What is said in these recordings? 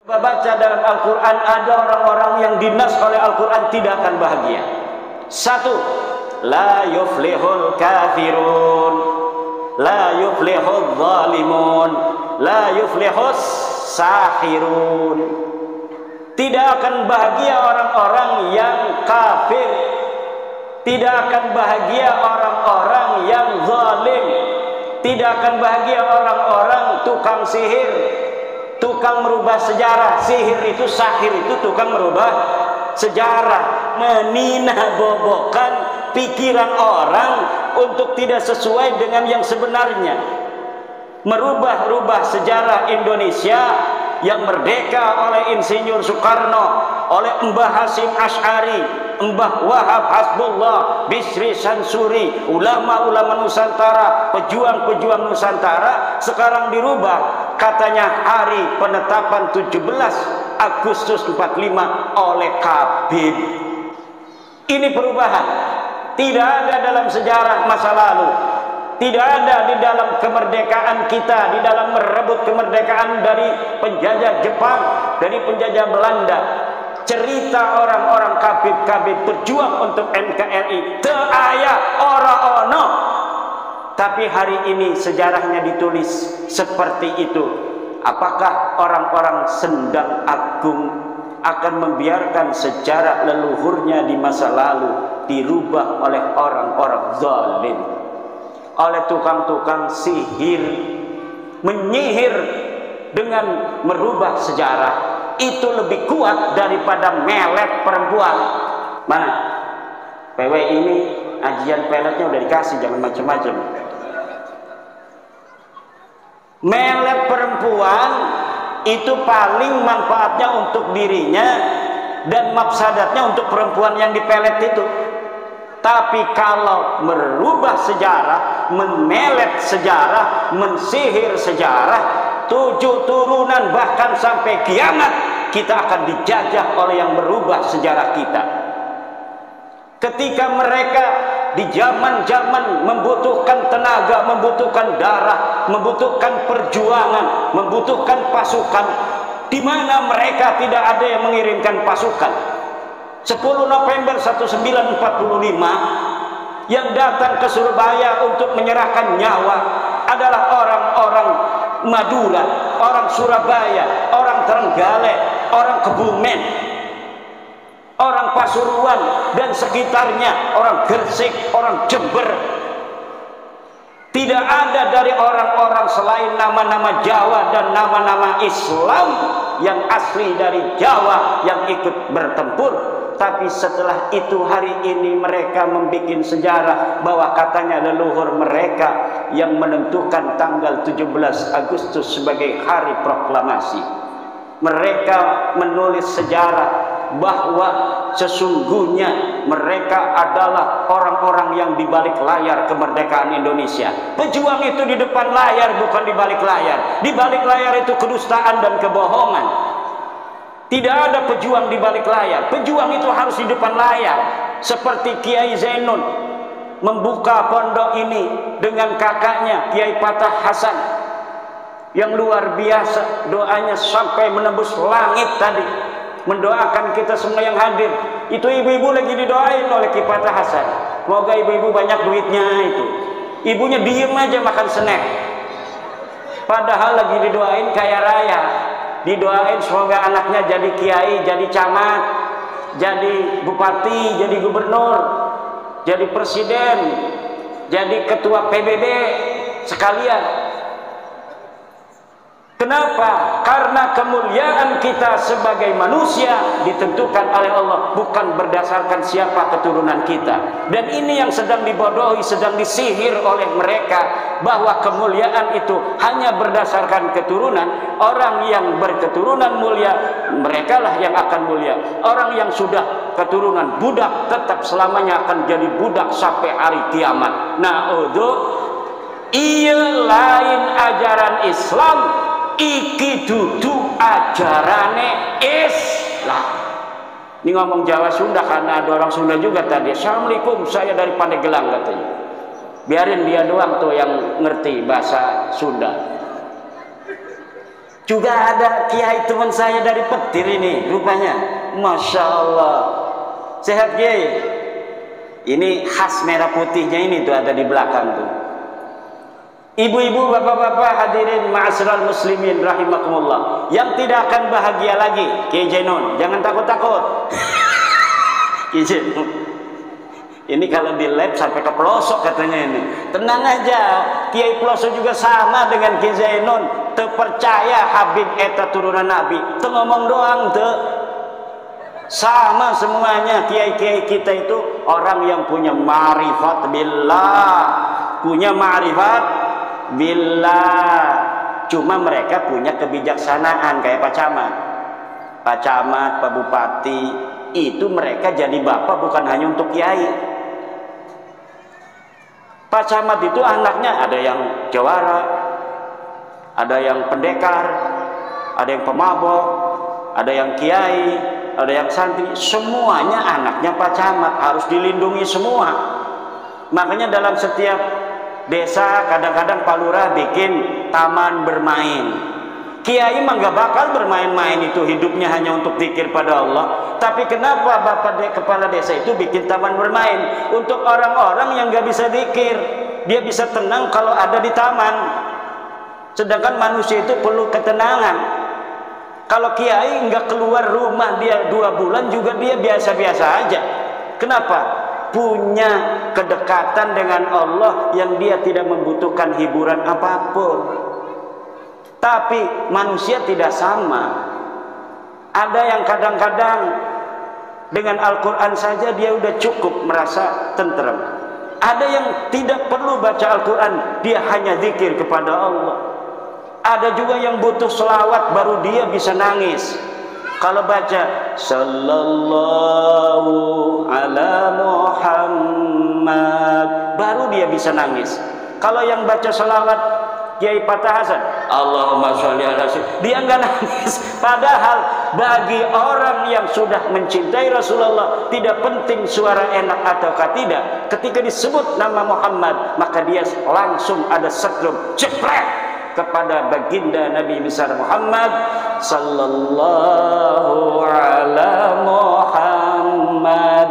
Baca dalam Al-Quran ada orang-orang yang dinas oleh Al-Quran tidak akan bahagia. Satu, la yuflihul kafirun, la yuflihul zalimun, la yuflihus sahirun. Tidak akan bahagia orang-orang yang kafir, tidak akan bahagia orang-orang yang zalim, tidak akan bahagia orang-orang tukang sihir, tukang merubah sejarah. Sihir itu, sahir itu tukang merubah sejarah, meninabobokan pikiran orang untuk tidak sesuai dengan yang sebenarnya, merubah-rubah sejarah Indonesia yang merdeka oleh Insinyur Soekarno, oleh Mbah Hasyim Asy'ari, Mbah Wahab Hasbullah, Bisri Sansuri, ulama-ulama Nusantara, pejuang-pejuang Nusantara, sekarang dirubah. Katanya hari penetapan 17 Agustus 45 oleh Habib. Ini perubahan. Tidak ada dalam sejarah masa lalu. Tidak ada di dalam kemerdekaan kita, di dalam merebut kemerdekaan dari penjajah Jepang, dari penjajah Belanda. Cerita orang-orang Habib-Habib berjuang untuk NKRI teu aya ora ono. Tapi hari ini sejarahnya ditulis seperti itu. Apakah orang-orang Sendang Agung akan membiarkan sejarah leluhurnya di masa lalu dirubah oleh orang-orang zalim, oleh tukang-tukang sihir, menyihir dengan merubah sejarah? Itu lebih kuat daripada melet perempuan. Mana? PW ini ajian peletnya udah dikasih, jangan macam-macam. Melet perempuan itu paling manfaatnya untuk dirinya dan mafsadatnya untuk perempuan yang dipelet itu. Tapi kalau merubah sejarah, memelet sejarah, mensihir sejarah, 7 turunan bahkan sampai kiamat kita akan dijajah oleh yang merubah sejarah kita. Ketika mereka di zaman-zaman membutuhkan tenaga, membutuhkan darah, membutuhkan perjuangan, membutuhkan pasukan, di mana mereka tidak ada yang mengirimkan pasukan. 10 November 1945 yang datang ke Surabaya untuk menyerahkan nyawa adalah orang-orang Madura, orang Surabaya, orang Trenggalek, orang Kebumen, orang Pasuruan dan sekitarnya, orang Gresik, orang Jember. Tidak ada dari orang-orang selain nama-nama Jawa dan nama-nama Islam yang asli dari Jawa yang ikut bertempur. Tapi setelah itu hari ini mereka membuat sejarah bahwa katanya leluhur mereka yang menentukan tanggal 17 Agustus sebagai hari proklamasi. Mereka menulis sejarah bahwa sesungguhnya mereka adalah orang-orang yang di balik layar kemerdekaan Indonesia. Pejuang itu di depan layar, bukan di balik layar. Di balik layar itu kedustaan dan kebohongan. Tidak ada pejuang di balik layar. Pejuang itu harus di depan layar. Seperti Kiai Zainun membuka pondok ini dengan kakaknya Kiai Patah Hasan yang luar biasa, doanya sampai menembus langit tadi, mendoakan kita semua yang hadir. Itu ibu-ibu lagi didoain oleh Kiai Patah Hasan. Semoga ibu-ibu banyak duitnya itu. Ibunya diem aja makan snack, padahal lagi didoain kaya raya. Didoain semoga anaknya jadi kiai, jadi camat, jadi bupati, jadi gubernur, jadi presiden, jadi ketua PBB sekalian. Kenapa? Karena kemuliaan kita sebagai manusia ditentukan oleh Allah, bukan berdasarkan siapa keturunan kita. Dan ini yang sedang dibodohi, sedang disihir oleh mereka, bahwa kemuliaan itu hanya berdasarkan keturunan. Orang yang berketurunan mulia, merekalah yang akan mulia. Orang yang sudah keturunan budak tetap selamanya akan jadi budak sampai hari kiamat. Iya lain ajaran Islam, iki dudu ajarane Islam. Ini ngomong Jawa Sunda karena ada orang Sunda juga tadi. Assalamualaikum, saya dari Pandeglang katanya. Biarin dia doang tuh yang ngerti bahasa Sunda. Juga ada kiai teman saya dari Petir ini, rupanya, masya Allah, sehat kiai. Ini khas merah putihnya ini tuh ada di belakang tuh. Ibu-ibu, bapak-bapak, hadirin ma'asyiral muslimin rahimakumullah, yang tidak akan bahagia lagi, Kiai Jainon, jangan takut-takut. Kiai Jainon, ini kalau di lab sampai ke pelosok katanya ini. Tenang aja, Kiai pelosok juga sama dengan Kiai Jainon. Terpercaya Habib eta turunan Nabi. Itu ngomong doang tuh. Sama semuanya. Kiai-kiai kita itu orang yang punya ma'rifat billah, punya ma'rifat billah. Cuma mereka punya kebijaksanaan kayak Pak Camat. Pak Camat, Pak Bupati, itu mereka jadi bapak bukan hanya untuk kiai. Pak Camat itu anaknya ada yang jawara, ada yang pendekar, ada yang pemabok, ada yang kiai, ada yang santri. Semuanya anaknya Pak Camat, harus dilindungi semua. Makanya dalam setiap desa kadang-kadang Pak Lurah bikin taman bermain. Kiai mah gak bakal bermain-main, itu hidupnya hanya untuk zikir pada Allah. Tapi kenapa kepala desa itu bikin taman bermain? Untuk orang-orang yang gak bisa zikir, dia bisa tenang kalau ada di taman. Sedangkan manusia itu perlu ketenangan. Kalau kiai nggak keluar rumah dia 2 bulan juga dia biasa-biasa aja. Kenapa? Punya kedekatan dengan Allah yang dia tidak membutuhkan hiburan apapun. Tapi manusia tidak sama. Ada yang kadang-kadang dengan Al-Quran saja dia udah cukup merasa tenteram. Ada yang tidak perlu baca Al-Quran, dia hanya zikir kepada Allah. Ada juga yang butuh selawat baru dia bisa nangis. Kalau baca Sallallahu ala Muhammad, baru dia bisa nangis. Kalau yang baca selawat Kiai Fatah Hasan, Allahumma sholli ala sayyidina, dia nggak nangis. Padahal bagi orang yang sudah mencintai Rasulullah, tidak penting suara enak ataukah tidak, ketika disebut nama Muhammad maka dia langsung ada setrum jeplek kepada baginda Nabi besar Muhammad sallallahu ala Muhammad.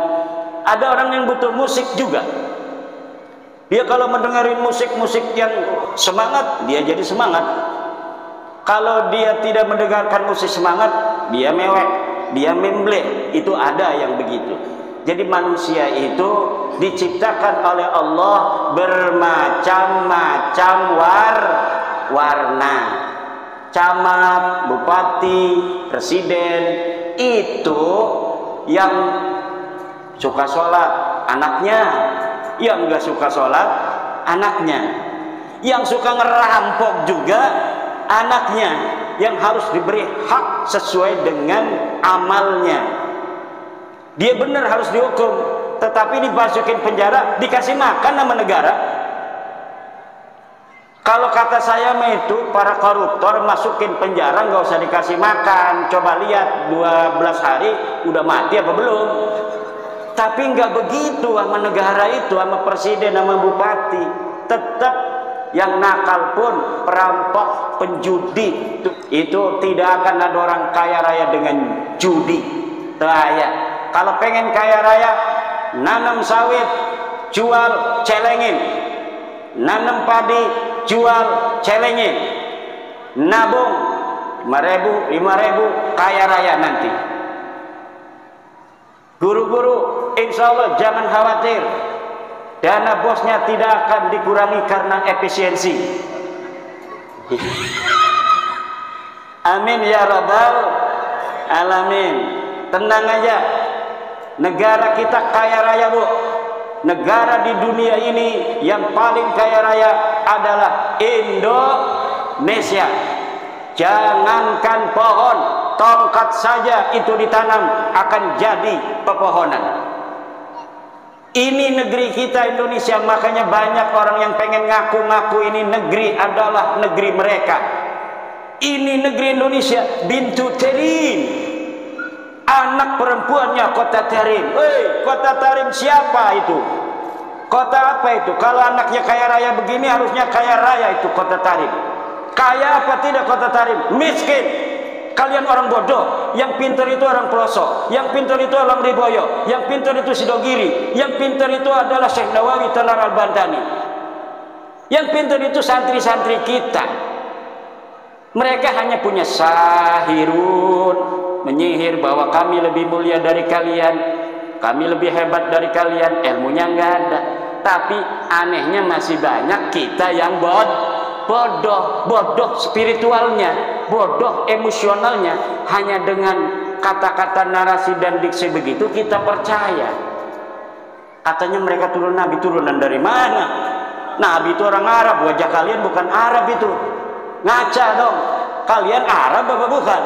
Ada orang yang butuh musik juga. Dia kalau mendengarin musik-musik yang semangat, dia jadi semangat. Kalau dia tidak mendengarkan musik semangat, dia mewek, dia memble. Itu ada yang begitu. Jadi manusia itu diciptakan oleh Allah bermacam-macam warna. Camat, bupati, presiden, itu yang suka sholat anaknya, yang nggak suka sholat anaknya, yang suka ngerampok juga anaknya, yang harus diberi hak sesuai dengan amalnya. Dia benar harus dihukum, tetapi dimasukin penjara, dikasih makan sama negara. Kalau kata saya mah itu para koruptor masukin penjara nggak usah dikasih makan. Coba lihat 12 hari udah mati apa belum. Tapi nggak begitu sama negara itu, sama presiden, sama bupati. Tetap yang nakal pun, perampok, penjudi, itu tidak akan ada orang kaya raya dengan judi. Raya. Kalau pengen kaya raya, nanam sawit, jual, celengin. Nanam padi, jual, celengin. Nabung 5.000, 5.000, kaya raya nanti. Guru-guru, insya Allah jangan khawatir, dana bosnya tidak akan dikurangi karena efisiensi. Amin ya rabbal alamin. Tenang aja, negara kita kaya raya, Bu. Negara di dunia ini yang paling kaya raya adalah Indonesia. Jangankan pohon, tongkat saja itu ditanam akan jadi pepohonan. Ini negeri kita Indonesia, makanya banyak orang yang pengen ngaku-ngaku ini negeri adalah negeri mereka. Ini negeri Indonesia, Bintu Terin, anak perempuannya Kota Tarim. Kota Tarim siapa itu? Kota apa itu? Kalau anaknya kaya raya begini harusnya kaya raya itu Kota Tarim. Kaya apa tidak Kota Tarim? Miskin. Kalian orang bodoh. Yang pintar itu orang pelosok, yang pintar itu orang Riboyo, yang pintar itu Sidogiri, yang pintar itu adalah Syekh Nawawi Tanar Al-Bantani, yang pintar itu santri-santri kita. Mereka hanya punya sahirun, menyihir bahwa kami lebih mulia dari kalian, kami lebih hebat dari kalian. Ilmunya nggak ada. Tapi anehnya masih banyak kita yang bodoh spiritualnya, bodoh emosionalnya. Hanya dengan kata-kata narasi dan diksi begitu kita percaya. Katanya mereka turun Nabi, turunan dari mana? Nabi itu orang Arab, wajah kalian bukan Arab itu. Ngaca dong, kalian Arab apa bukan?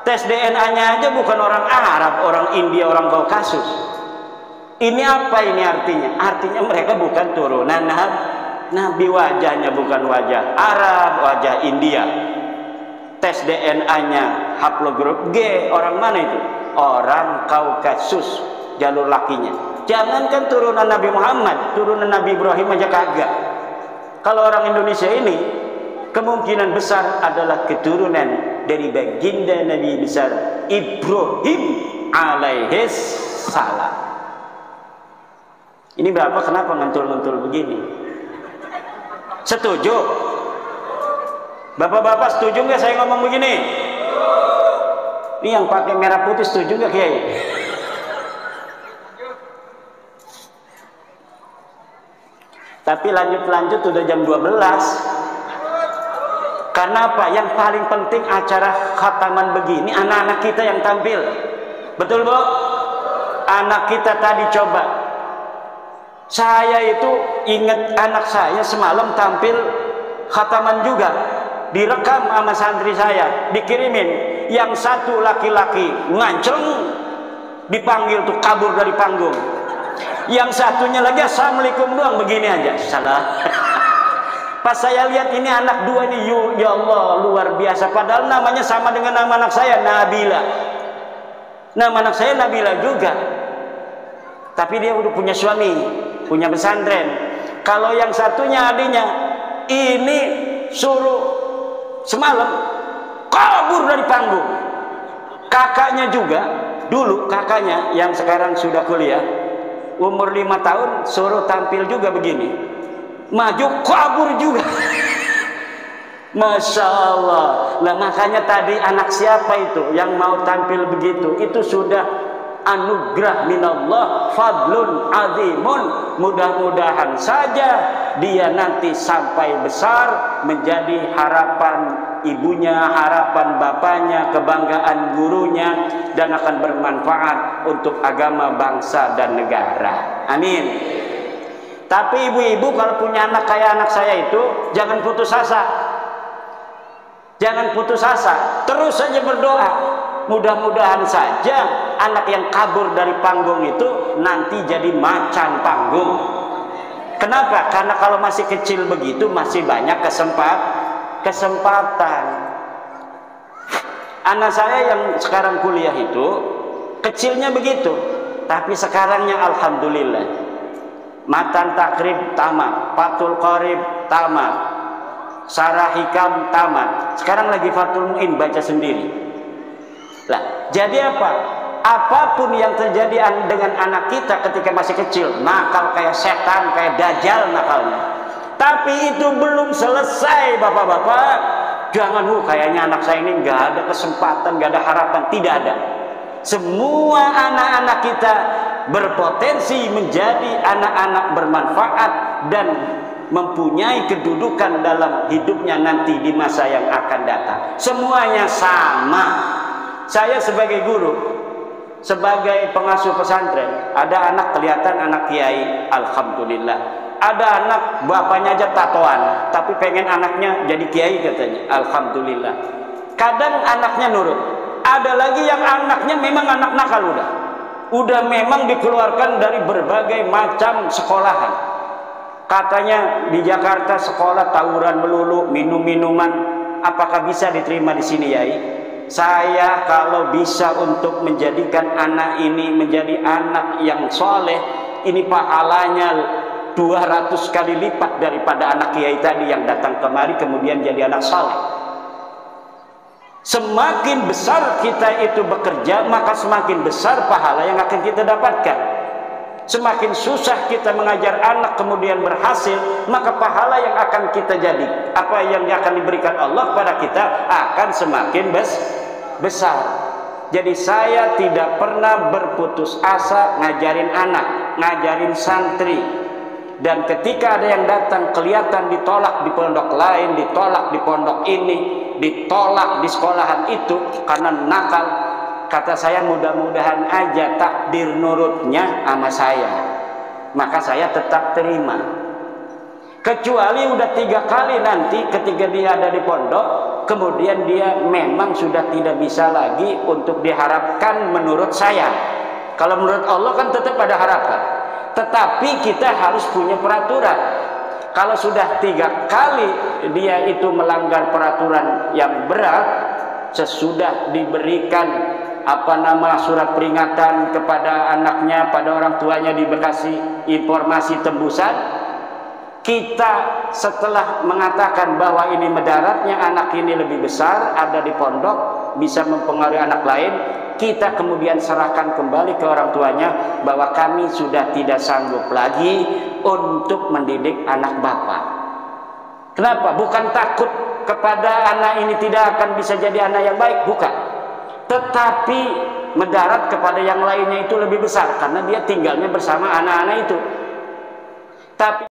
Tes DNA-nya aja bukan orang Arab, orang India, orang Kaukasus. Ini apa ini artinya? Artinya mereka bukan turunan Nabi, wajahnya bukan wajah Arab, wajah India. Tes DNA-nya haplogrup G, orang mana itu? Orang Kaukasus, jalur lakinya. Jangankan turunan Nabi Muhammad, turunan Nabi Ibrahim aja kagak. Kalau orang Indonesia ini kemungkinan besar adalah keturunan dari baginda Nabi besar Ibrahim alaihis salam. Ini Bapak kenapa ngentul-ngentul begini? Setuju? Bapak-bapak setuju nggak saya ngomong begini? Ini yang pakai merah putih setuju nggak Kiai? Tapi lanjut-lanjut udah jam 12. Karena apa? Yang paling penting acara khataman begini anak-anak kita yang tampil. Betul Bu? Anak kita tadi coba. Saya itu ingat anak saya semalam tampil khataman juga, direkam sama santri saya, dikirimin. Yang satu laki-laki nganceng, dipanggil tuh kabur dari panggung. Yang satunya lagi assalamualaikum doang begini aja, salah. Pas saya lihat ini anak dua ini, ya Allah luar biasa. Padahal namanya sama dengan nama anak saya, Nabila. Nama anak saya Nabila juga. Tapi dia udah punya suami, punya pesantren. Kalau yang satunya adiknya ini suruh semalam kabur dari panggung. Kakaknya juga dulu, kakaknya yang sekarang sudah kuliah, umur 5 tahun suruh tampil juga begini, maju kabur juga. Masya Allah. Nah makanya tadi anak siapa itu yang mau tampil begitu, itu sudah anugerah minallah, fadlun azimun. Mudah-mudahan saja dia nanti sampai besar menjadi harapan ibunya, harapan bapaknya, kebanggaan gurunya, dan akan bermanfaat untuk agama, bangsa, dan negara. Amin. Tapi ibu-ibu kalau punya anak kayak anak saya itu, jangan putus asa. Jangan putus asa, terus saja berdoa. Mudah-mudahan saja anak yang kabur dari panggung itu nanti jadi macan panggung. Kenapa? Karena kalau masih kecil begitu masih banyak kesempatan. Anak saya yang sekarang kuliah itu kecilnya begitu, tapi sekarangnya alhamdulillah matan takrib tamat, fatul qarib tamat, sarah hikam tamat. Sekarang lagi fatul muin baca sendiri. Lah, jadi apa? Apapun yang terjadi dengan anak kita ketika masih kecil, nakal kayak setan, kayak dajjal nakalnya. Tapi itu belum selesai, bapak-bapak. Jangan, kayaknya anak saya ini nggak ada kesempatan, nggak ada harapan. Tidak ada. Semua anak-anak kita berpotensi menjadi anak-anak bermanfaat dan mempunyai kedudukan dalam hidupnya nanti di masa yang akan datang. Semuanya sama. Saya sebagai guru, sebagai pengasuh pesantren, ada anak kelihatan anak kiai, alhamdulillah. Ada anak bapaknya aja tatoan, tapi pengen anaknya jadi kiai katanya, alhamdulillah. Kadang anaknya nurut. Ada lagi yang anaknya memang anak nakal udah memang dikeluarkan dari berbagai macam sekolahan. Katanya di Jakarta sekolah tawuran melulu, minum-minuman. Apakah bisa diterima di sini, Yai? Saya kalau bisa untuk menjadikan anak ini menjadi anak yang soleh, ini pahalanya 7 200 kali lipat daripada anak kiai tadi yang datang kemari kemudian jadi anak saleh. Semakin besar kita itu bekerja, maka semakin besar pahala yang akan kita dapatkan. Semakin susah kita mengajar anak kemudian berhasil, maka pahala yang akan kita jadi, apa yang akan diberikan Allah kepada kita akan semakin besar. Jadi saya tidak pernah berputus asa ngajarin anak, ngajarin santri. Dan ketika ada yang datang kelihatan ditolak di pondok lain, ditolak di pondok ini, ditolak di sekolahan itu karena nakal, kata saya mudah-mudahan aja takdir nurutnya sama saya, maka saya tetap terima. Kecuali udah 3 kali nanti ketika dia ada di pondok, kemudian dia memang sudah tidak bisa lagi untuk diharapkan menurut saya. Kalau menurut Allah kan tetap ada harapan, tetapi kita harus punya peraturan. Kalau sudah 3 kali dia itu melanggar peraturan yang berat, sesudah diberikan surat peringatan kepada anaknya, pada orang tuanya, dikasih informasi tembusan, kita setelah mengatakan bahwa ini mudaratnya anak ini lebih besar, ada di pondok, bisa mempengaruhi anak lain, kita kemudian serahkan kembali ke orang tuanya bahwa kami sudah tidak sanggup lagi untuk mendidik anak bapak. Kenapa? Bukan takut kepada anak ini tidak akan bisa jadi anak yang baik, bukan. Tetapi mendarat kepada yang lainnya itu lebih besar karena dia tinggalnya bersama anak-anak itu. Tapi